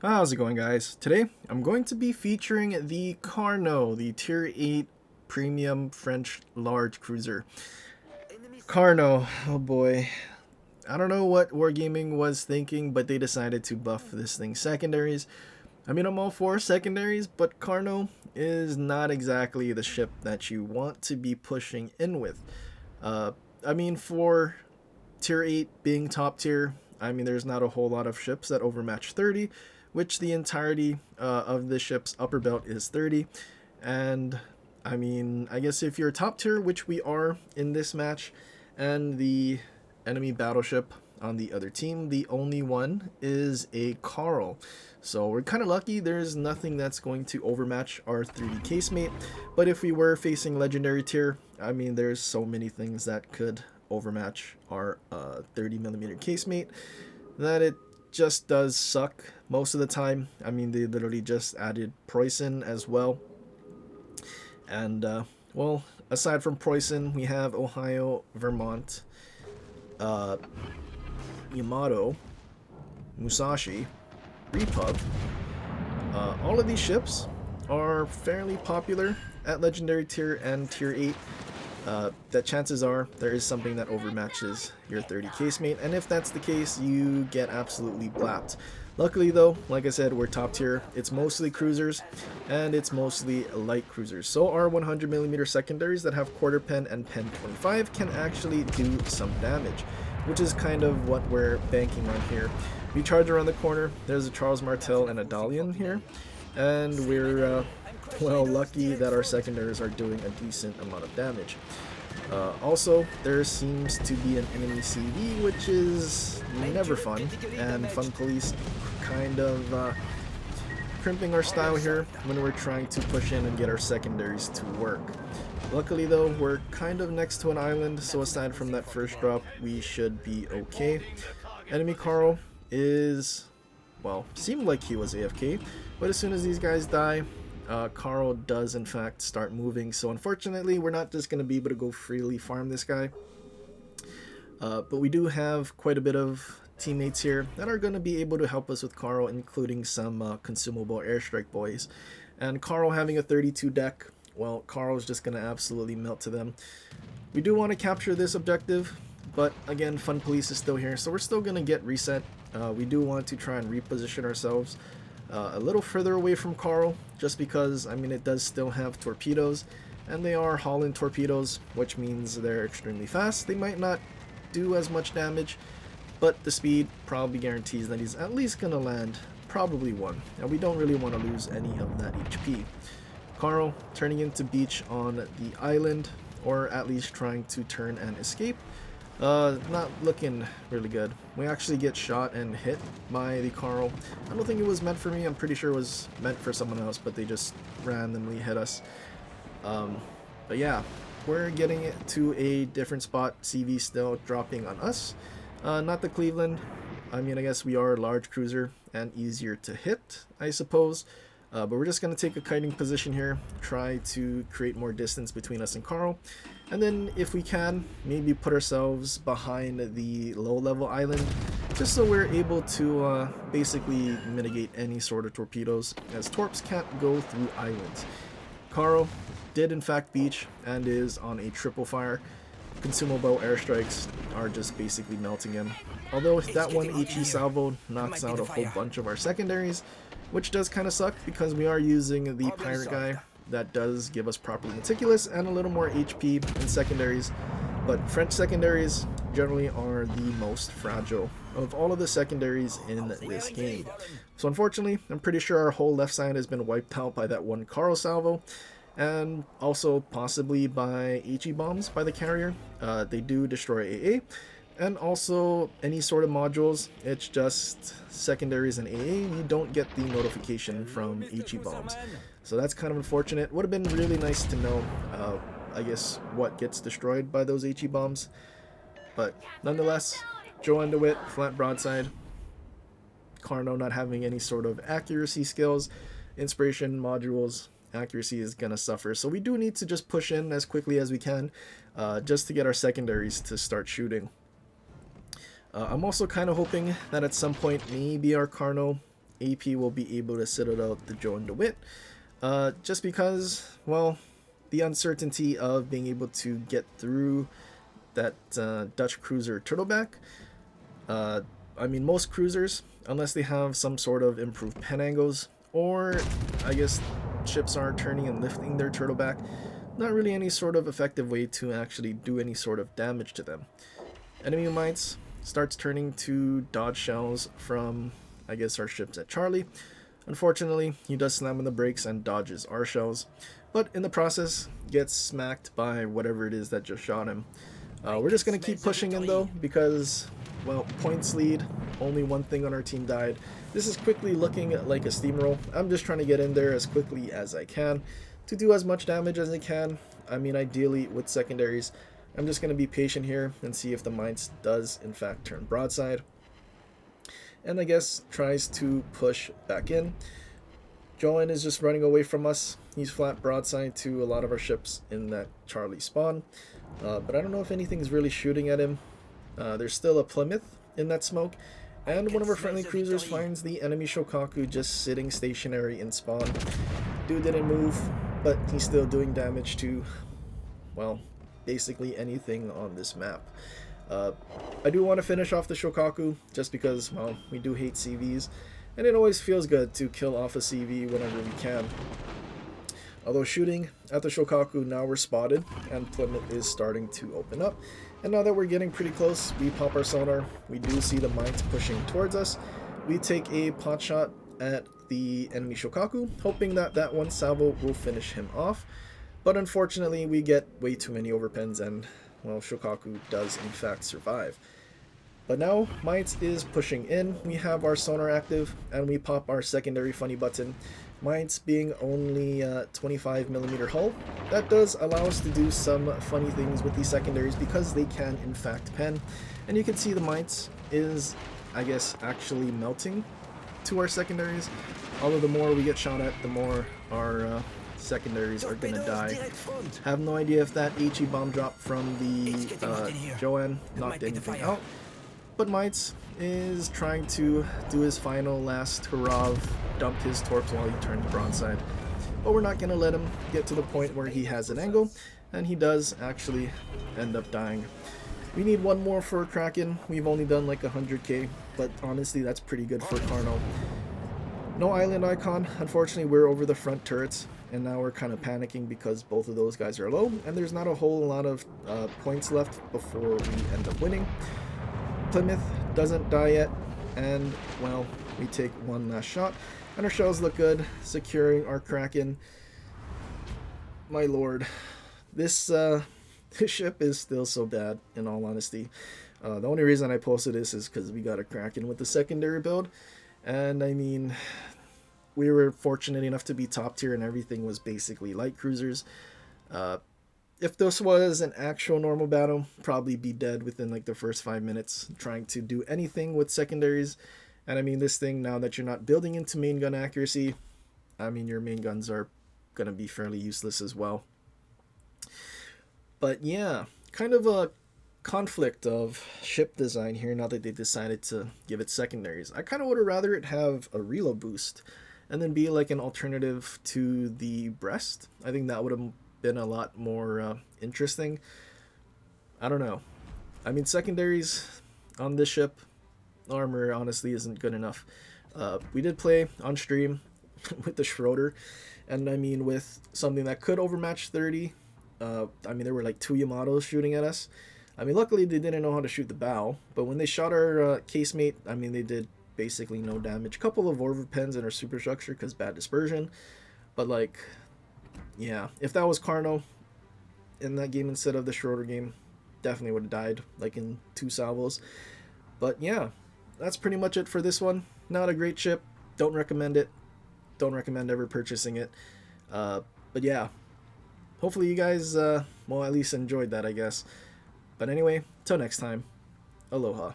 How's it going, guys? Today I'm going to be featuring the Carnot, the tier 8 premium French large cruiser. Carnot, oh boy. I don't know what Wargaming was thinking, but they decided to buff this thing secondaries. I mean, I'm all for secondaries, but Carnot is not exactly the ship that you want to be pushing in with. I mean, for tier 8 being top tier, I mean, there's not a whole lot of ships that overmatch 30, which the entirety of the ship's upper belt is 30. And I mean, I guess if you're top tier, which we are in this match, and the enemy battleship on the other team, the only one is a Carl. So we're kind of lucky. There's nothing that's going to overmatch our 3D casemate. But if we were facing legendary tier, I mean, there's so many things that could overmatch our 30mm casemate that it just does suck most of the time. I mean, they literally just added Preußen as well. And, well, aside from Preußen, we have Ohio, Vermont, Yamato, Musashi, Repub. All of these ships are fairly popular at legendary tier and tier 8. That chances are there is something that overmatches your 30 casemate, and if that's the case, you get absolutely blapped. Luckily though, like I said, we're top tier. It's mostly cruisers, and it's mostly light cruisers. So our 100mm secondaries that have quarter pen and pen 25 can actually do some damage, which is kind of what we're banking on here. We charge around the corner, there's a Charles Martel and a Dalian here, and we're well, lucky that our secondaries are doing a decent amount of damage. Also, there seems to be an enemy CV, which is never fun, and Fun Police kind of crimping our style here when we're trying to push in and get our secondaries to work. Luckily though, we're kind of next to an island, so aside from that first drop, we should be okay. Enemy Carl is, well, seemed like he was AFK, but as soon as these guys die, Carl does in fact start moving. So unfortunately, we're not just going to be able to go freely farm this guy. But we do have quite a bit of teammates here that are going to be able to help us with Carl, including some consumable airstrike boys. And Carl having a 32 deck, well, Carl's just going to absolutely melt to them. We do want to capture this objective, but again, Fun Police is still here, so we're still going to get reset. We do want to try and reposition ourselves a little further away from Carl, just because, I mean, it does still have torpedoes, and they are Holland torpedoes, which means they're extremely fast. They might not do as much damage, but the speed probably guarantees that he's at least going to land probably one, and we don't really want to lose any of that HP. Carl turning into beach on the island, or at least trying to turn and escape. Not looking really good. We actually get shot and hit by the Carl. I don't think it was meant for me. I'm pretty sure it was meant for someone else, but they just randomly hit us. But yeah, we're getting it to a different spot. CV still dropping on us. Not the Cleveland. I mean, I guess we are a large cruiser and easier to hit, I suppose. But we're just going to take a kiting position here, try to create more distance between us and Carl. And then if we can, maybe put ourselves behind the low-level island, just so we're able to basically mitigate any sort of torpedoes, as torps can't go through islands. Carl did in fact beach and is on a triple fire. Consumable airstrikes are just basically melting him. Although that one HE salvo knocks out a whole bunch of our secondaries, which does kind of suck because we are using the pirate guy that does give us properly meticulous and a little more HP in secondaries, but French secondaries generally are the most fragile of all of the secondaries in this game. So unfortunately, I'm pretty sure our whole left side has been wiped out by that one Carl salvo, and also possibly by HE bombs by the carrier. They do destroy AA, and also any sort of modules. It's just secondaries and AA, you don't get the notification from HE bombs. So that's kind of unfortunate. Would have been really nice to know, I guess, what gets destroyed by those HE bombs. But nonetheless, Joe Underwit, flat broadside. Carnot not having any sort of accuracy skills, inspiration modules, accuracy is gonna suffer. So we do need to just push in as quickly as we can, just to get our secondaries to start shooting. I'm also kind of hoping that at some point maybe our Carnot AP will be able to sit out the Joe and DeWitt. Just because, well, the uncertainty of being able to get through that Dutch cruiser turtleback. I mean, most cruisers, unless they have some sort of improved pen angles, or I guess ships are turning and lifting their turtleback, not really any sort of effective way to actually do any sort of damage to them. Enemy mites starts turning to dodge shells from, I guess, our ships at Charlie. Unfortunately, he does slam on the brakes and dodges our shells, but in the process gets smacked by whatever it is that just shot him. We're just going to keep pushing in though, because, well, points lead, only one thing on our team died. This is quickly looking like a steamroll. I'm just trying to get in there as quickly as I can to do as much damage as I can. I mean, ideally with secondaries. I'm just going to be patient here and see if the mines does in fact turn broadside. And I guess tries to push back in. Joan is just running away from us. He's flat broadside to a lot of our ships in that Charlie spawn. But I don't know if anything's really shooting at him. There's still a Plymouth in that smoke. And one of our friendly cruisers finds the enemy Shokaku just sitting stationary in spawn. Dude didn't move, but he's still doing damage to, well, basically anything on this map. I do want to finish off the Shokaku, just because, well, we do hate CVs, and it always feels good to kill off a CV whenever we can. Although shooting at the Shokaku, now we're spotted, and Plymouth is starting to open up. And now that we're getting pretty close, we pop our sonar, we do see the mines pushing towards us. We take a pot shot at the enemy Shokaku, hoping that that one salvo will finish him off. But unfortunately, we get way too many overpens, and, well, Shokaku does in fact survive. But now, Mites is pushing in, we have our sonar active, and we pop our secondary funny button. Mites being only 25mm hull, that does allow us to do some funny things with these secondaries because they can in fact pen. And you can see the Mites is, I guess, actually melting to our secondaries. Although the more we get shot at, the more our secondaries are gonna die. Have no idea if that HE bomb drop from the Joanne knocked anything out. But Mites is trying to do his final last hurrah of dump his torps while he turns broadside. But we're not going to let him get to the point where he has an angle, and he does actually end up dying. We need one more for Kraken. We've only done like 100k, but honestly that's pretty good for Carnot. No island icon. Unfortunately, we're over the front turrets, and now we're kind of panicking because both of those guys are low, and there's not a whole lot of points left before we end up winning. Plymouth doesn't die yet, and, well, we take one last shot, and our shells look good, securing our Kraken. My lord, this ship is still so bad, in all honesty. The only reason I posted this is because we got a Kraken with the secondary build, and I mean, we were fortunate enough to be top tier, and everything was basically light cruisers. If this was an actual normal battle, probably be dead within like the first 5 minutes trying to do anything with secondaries. And I mean, this thing, now that you're not building into main gun accuracy, I mean, your main guns are going to be fairly useless as well. But yeah, kind of a conflict of ship design here now that they decided to give it secondaries. I kind of would have rather it have a reload boost and then be like an alternative to the breast. I think that would have been a lot more interesting. I don't know. I mean, secondaries on this ship, armor honestly isn't good enough. We did play on stream with the Schroeder, and I mean, with something that could overmatch 30. I mean, there were like 2 Yamatos shooting at us. I mean, luckily they didn't know how to shoot the bow, but when they shot our casemate, I mean, they did basically no damage. Couple of overpens in our superstructure because bad dispersion, but like, yeah, if that was Carnot in that game instead of the Schroeder game, definitely would have died like in 2 salvos. But yeah, that's pretty much it for this one. Not a great ship. Don't recommend it. Don't recommend ever purchasing it. But yeah, hopefully you guys, well, at least enjoyed that, I guess. But anyway, till next time, aloha.